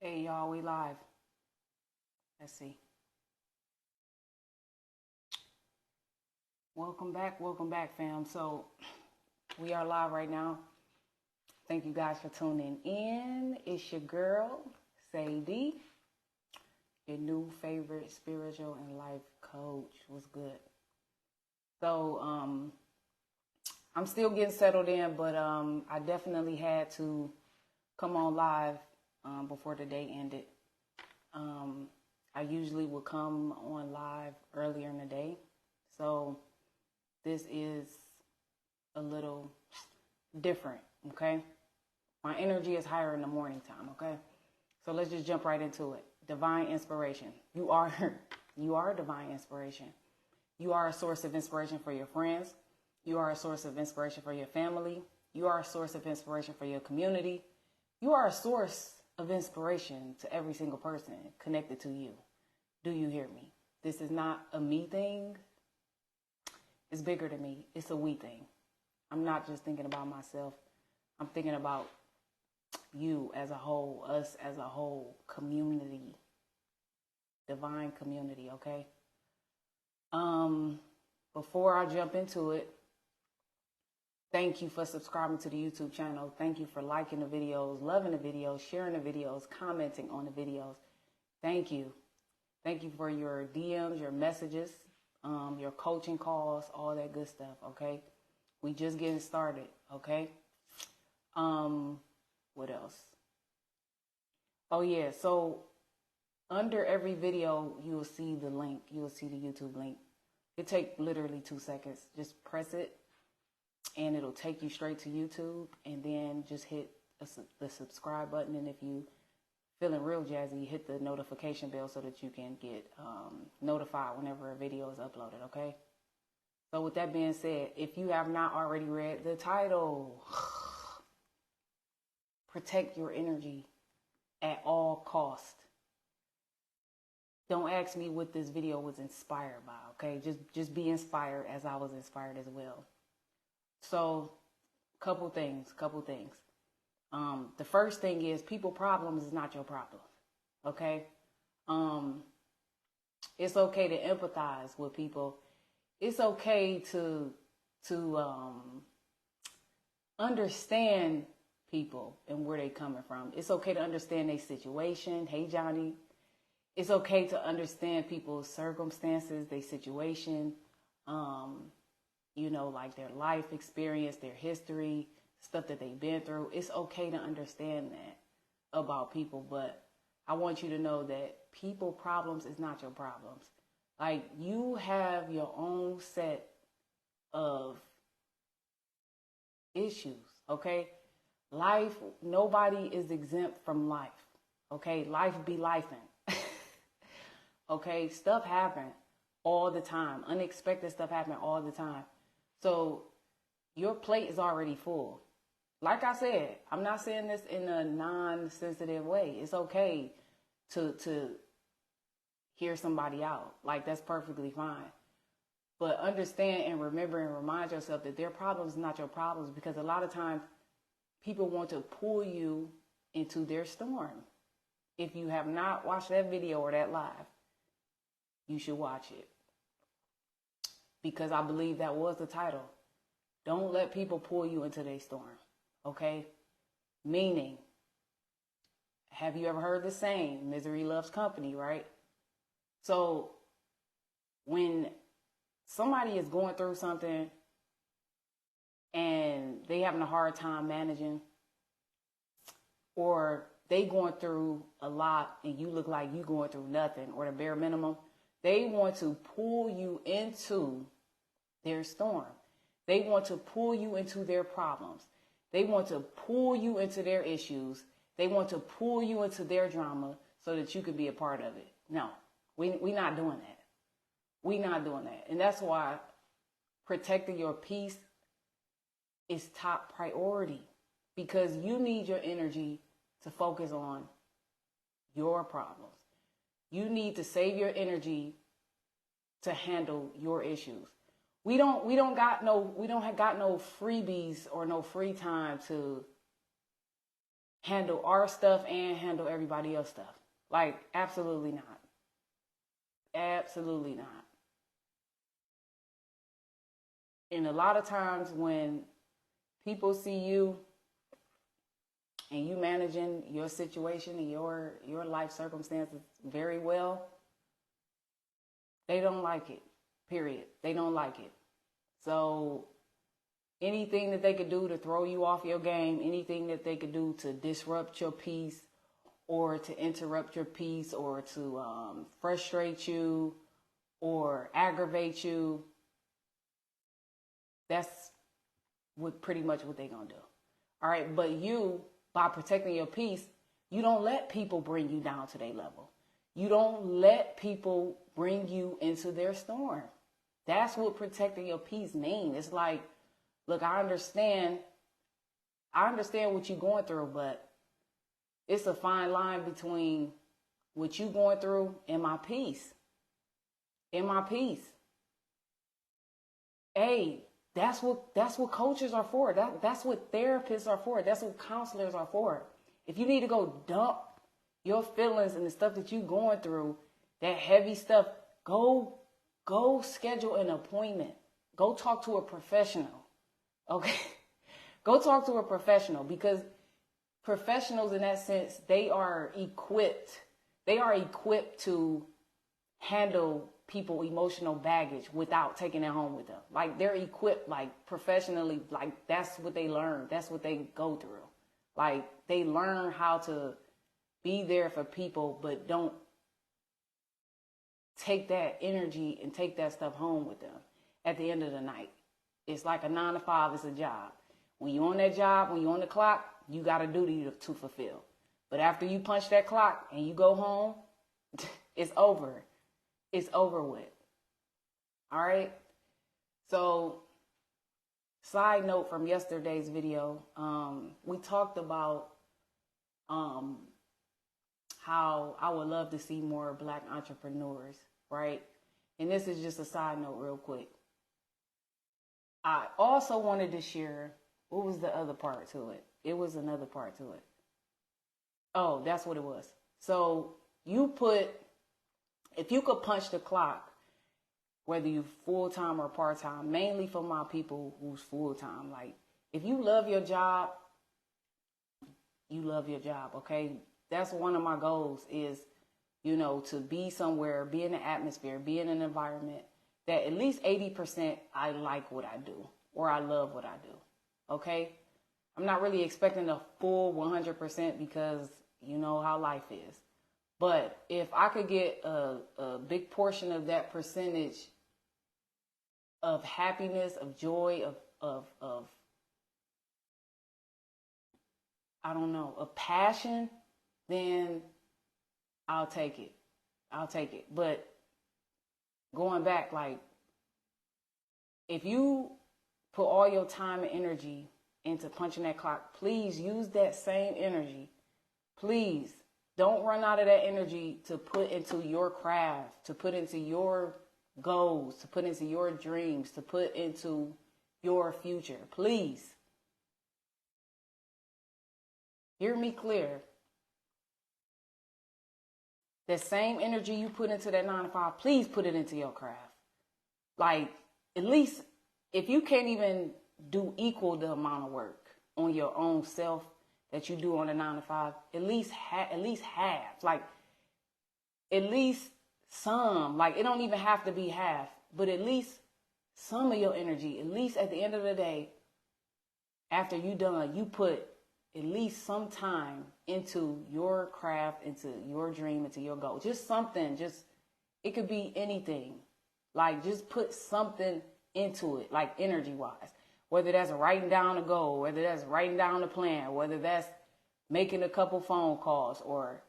Hey y'all, we live. Let's see. Welcome back, fam. So we are live right now. Thank you guys for tuning in. It's your girl, Sadie, your new favorite spiritual and life coach. What's good? So I'm still getting settled in, but I definitely had to come on live before the day ended. I usually would come on live earlier in the day. So this is a little different, okay? My energy is higher in the morning time, okay? So let's just jump right into it. Divine inspiration. You are a divine inspiration. You are a source of inspiration for your friends. You are a source of inspiration for your family. You are a source of inspiration for your community. You are a source of inspiration to every single person connected to you. Do you hear me? This is not a me thing. It's bigger than me. It's a we thing. I'm not just thinking about myself. I'm thinking about you as a whole, us as a whole, community, divine community, okay? Before I jump into it, thank you for subscribing to the YouTube channel. Thank you for liking the videos, loving the videos, sharing the videos, commenting on the videos. Thank you. Thank you for your DMs, your messages, your coaching calls, all that good stuff, okay? We just getting started, okay? What else? Oh, yeah, so under every video, you will see the link. You will see the YouTube link. It takes literally 2 seconds. Just press it, and it'll take you straight to YouTube, and then just hit the subscribe button, and if you feeling real jazzy, hit the notification bell so that you can get notified whenever a video is uploaded, okay? So with that being said, if you have not already read the title, protect your energy at all cost. Don't ask me what this video was inspired by, okay? Just be inspired as I was inspired as well. So, couple things. The first thing is people problems is not your problem, okay? It's okay to empathize with people. It's okay to understand people and where they coming from. It's okay to understand their situation. Hey, Johnny. It's okay to understand people's circumstances, their situation, like their life experience, their history, stuff that they've been through. It's okay to understand that about people, but I want you to know that people problems is not your problems. Like, you have your own set of issues, okay? Life, nobody is exempt from life, okay? Life be lifing, okay? Stuff happen all the time. Unexpected stuff happen all the time. So your plate is already full. Like I said, I'm not saying this in a non-sensitive way. It's okay to hear somebody out. Like, that's perfectly fine. But understand and remember and remind yourself that their problems are not your problems, because a lot of times people want to pull you into their storm. If you have not watched that video or that live, you should watch it, because I believe that was the title. Don't let people pull you into their storm, okay? Meaning, have you ever heard the saying, misery loves company, right? So when somebody is going through something and they having a hard time managing, or they going through a lot and you look like you going through nothing or the bare minimum, they want to pull you into their storm. They want to pull you into their problems. They want to pull you into their issues. They want to pull you into their drama so that you can be a part of it. No, we not doing that. We not doing that. And that's why protecting your peace is top priority, because you need your energy to focus on your problems. You need to save your energy to handle your issues. We don't got no freebies or no free time to handle our stuff and handle everybody else's stuff. Like, absolutely not. Absolutely not. And a lot of times when people see you and you managing your situation and your life circumstances very well, they don't like it, period. They don't like it. So anything that they could do to throw you off your game, anything that they could do to disrupt your peace or to interrupt your peace or to frustrate you or aggravate you, that's pretty much what they're going to do. All right, but you, by protecting your peace, you don't let people bring you down to their level. You don't let people bring you into their storm. That's what protecting your peace means. It's like, look, I understand what you're going through, but it's a fine line between what you're going through and my peace. And my peace. Hey, that's what coaches are for. That's what therapists are for. That's what counselors are for. If you need to go dump your feelings and the stuff that you're going through, that heavy stuff, go schedule an appointment. Go talk to a professional. Okay? Go talk to a professional, because professionals in that sense, they are equipped. They are equipped to handle people emotional baggage without taking it home with them. Like, they're equipped, like, professionally, like, that's what they learn. That's what they go through. Like, they learn how to be there for people, but don't take that energy and take that stuff home with them at the end of the night. It's like a 9 to 5 is a job. When you're on that job, when you're on the clock, you got a duty to fulfill. But after you punch that clock and you go home, it's over. It's over with. All right? So, side note from yesterday's video, we talked about how I would love to see more Black entrepreneurs, right? And this is just a side note real quick. I also wanted to share, what was the other part to it? It was another part to it. Oh, that's what it was. So if you could punch the clock, whether you full-time or part-time, mainly for my people who's full-time, like, if you love your job, you love your job, okay? That's one of my goals is, to be somewhere, be in an atmosphere, be in an environment that at least 80% I like what I do or I love what I do, okay? I'm not really expecting a full 100% because you know how life is. But if I could get a big portion of that percentage of happiness, of joy, of I don't know, of passion, then I'll take it. I'll take it. But going back, like, if you put all your time and energy into punching that clock, please use that same energy. Please don't run out of that energy to put into your craft, to put into your goals, to put into your dreams, to put into your future. Please. Hear me clear. That same energy you put into that 9 to 5, please put it into your craft. Like, at least if you can't even do equal the amount of work on your own self that you do on a 9 to 5, at least half. Like, at least some. Like, it don't even have to be half, but at least some of your energy, at least at the end of the day, after you done, you put at least some time into your craft, into your dream, into your goal. Just something, it could be anything. Like, just put something into it, like energy-wise. Whether that's writing down a goal, whether that's writing down a plan, whether that's making a couple phone calls or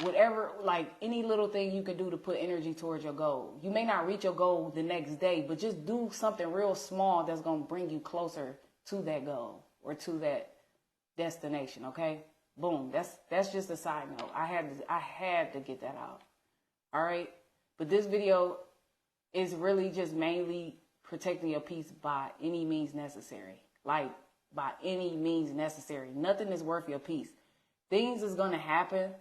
whatever, like any little thing you can do to put energy towards your goal. You may not reach your goal the next day, but just do something real small that's going to bring you closer to that goal or to that destination, okay? Boom. That's just a side note. I had to get that out. All right? But this video is really just mainly protecting your peace by any means necessary. Like, by any means necessary. Nothing is worth your peace. things is going to happen.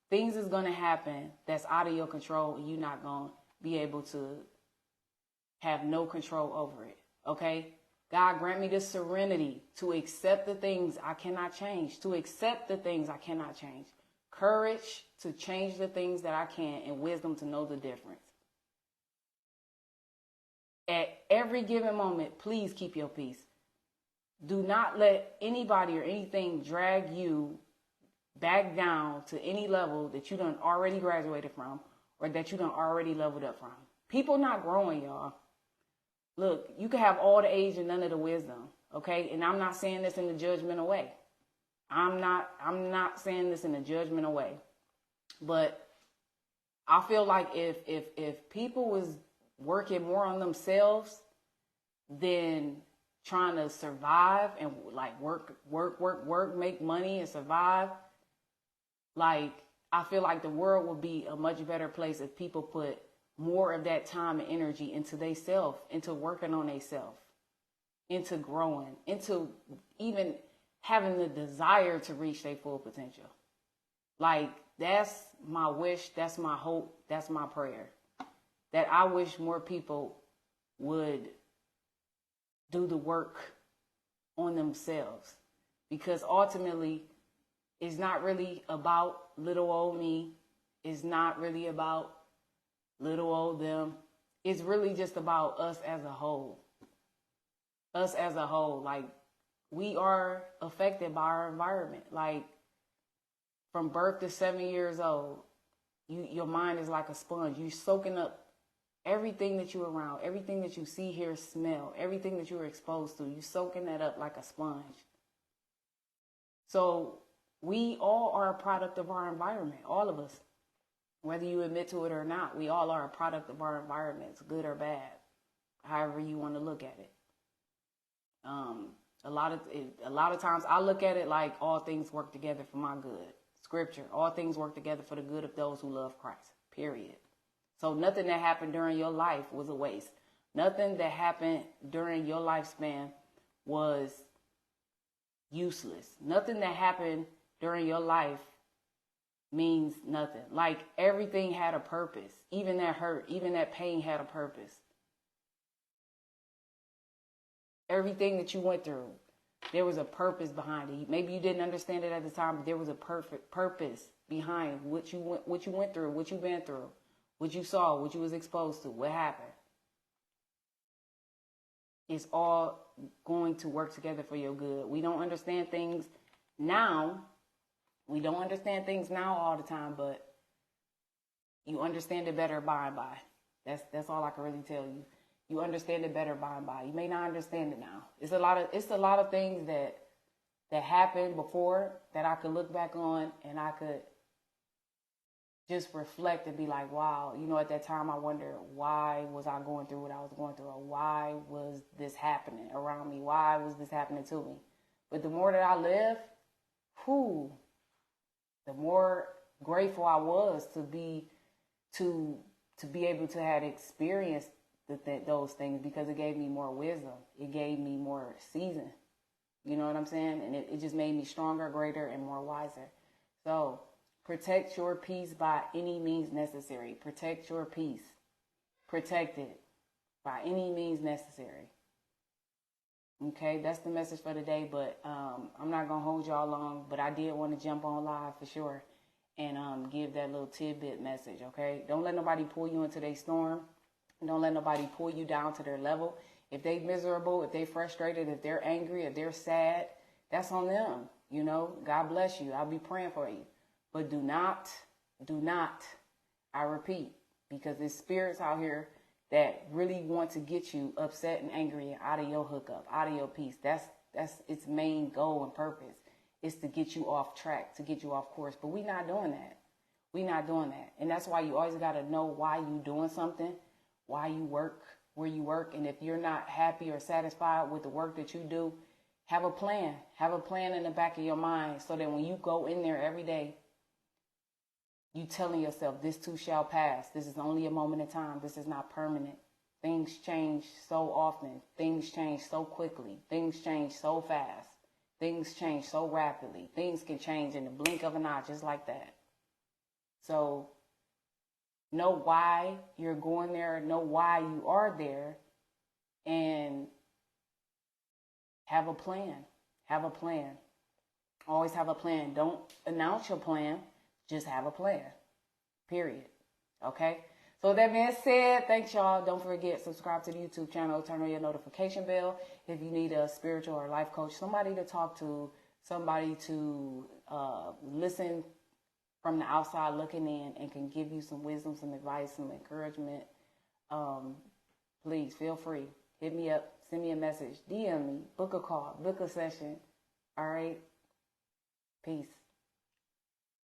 Things is going to happen that's out of your control, and you're not going to be able to have no control over it. Okay? God, grant me the serenity to accept the things I cannot change, to accept the things I cannot change. Courage to change the things that I can, and wisdom to know the difference. At every given moment, please keep your peace. Do not let anybody or anything drag you back down to any level that you done already graduated from, or that you done already leveled up from. People not growing, y'all. Look, you can have all the age and none of the wisdom, okay? And I'm not saying this in a judgmental way. I'm not saying this in a judgmental way. But I feel like if people was working more on themselves than trying to survive and like work, make money and survive, like I feel like the world would be a much better place if people put more of that time and energy into they self, into working on they self, into growing, into even having the desire to reach their full potential. Like, that's my wish, that's my hope, that's my prayer. That I wish more people would do the work on themselves. Because ultimately, it's not really about little old me. It's not really about little old them. It's really just about us as a whole. Us as a whole. Like, we are affected by our environment. Like, from birth to 7 years old, your mind is like a sponge. You're soaking up everything that you're around, everything that you see, hear, smell, everything that you're exposed to. You're soaking that up like a sponge. So we all are a product of our environment, all of us. Whether you admit to it or not, we all are a product of our environments, good or bad, however you want to look at it. A lot of times I look at it like all things work together for my good. Scripture, all things work together for the good of those who love Christ, period. So nothing that happened during your life was a waste. Nothing that happened during your lifespan was useless. Nothing that happened during your life means nothing. Like, everything had a purpose. Even that hurt, even that pain had a purpose. Everything that you went through, there was a purpose behind it. Maybe you didn't understand it at the time, but there was a perfect purpose behind what you went through, what you've been through, what you saw, what you was exposed to, what happened. It's all going to work together for your good. We don't understand things now. We don't understand things now all the time, but you understand it better by and by. That's all I can really tell you. You understand it better by and by. You may not understand it now. It's a lot of things that happened before that I could look back on, and I could just reflect and be like, wow, at that time I wonder, why was I going through what I was going through? Or why was this happening around me? Why was this happening to me? But the more that I live, the more grateful I was to be able to have experienced those things, because it gave me more wisdom. It gave me more season. You know what I'm saying? And it just made me stronger, greater, and more wiser. So protect your peace by any means necessary. Protect your peace. Protect it by any means necessary. Okay, that's the message for today, but I'm not going to hold y'all long, but I did want to jump on live for sure and give that little tidbit message, okay? Don't let nobody pull you into their storm. Don't let nobody pull you down to their level. If they miserable, if they frustrated, if they're angry, if they're sad, that's on them, God bless you. I'll be praying for you. But do not, I repeat, because there's spirits out here that really want to get you upset and angry and out of your hookup, out of your peace. That's its main goal and purpose, is to get you off track, to get you off course. But we're not doing that. We're not doing that. And that's why you always got to know why you doing something, why you work, where you work. And if you're not happy or satisfied with the work that you do, have a plan. Have a plan in the back of your mind, so that when you go in there every day, you telling yourself, this too shall pass. This is only a moment in time. This is not permanent. Things change so often. Things change so quickly. Things change so fast. Things change so rapidly. Things can change in the blink of an eye, just like that. So know why you're going there, know why you are there, and have a plan. Have a plan. Always have a plan. Don't announce your plan. Just have a plan. Period. Okay? So with that being said, thanks y'all. Don't forget, subscribe to the YouTube channel. Turn on your notification bell. If you need a spiritual or life coach, somebody to talk to, somebody to listen from the outside looking in and can give you some wisdom, some advice, some encouragement, please feel free. Hit me up. Send me a message. DM me. Book a call. Book a session. All right? Peace.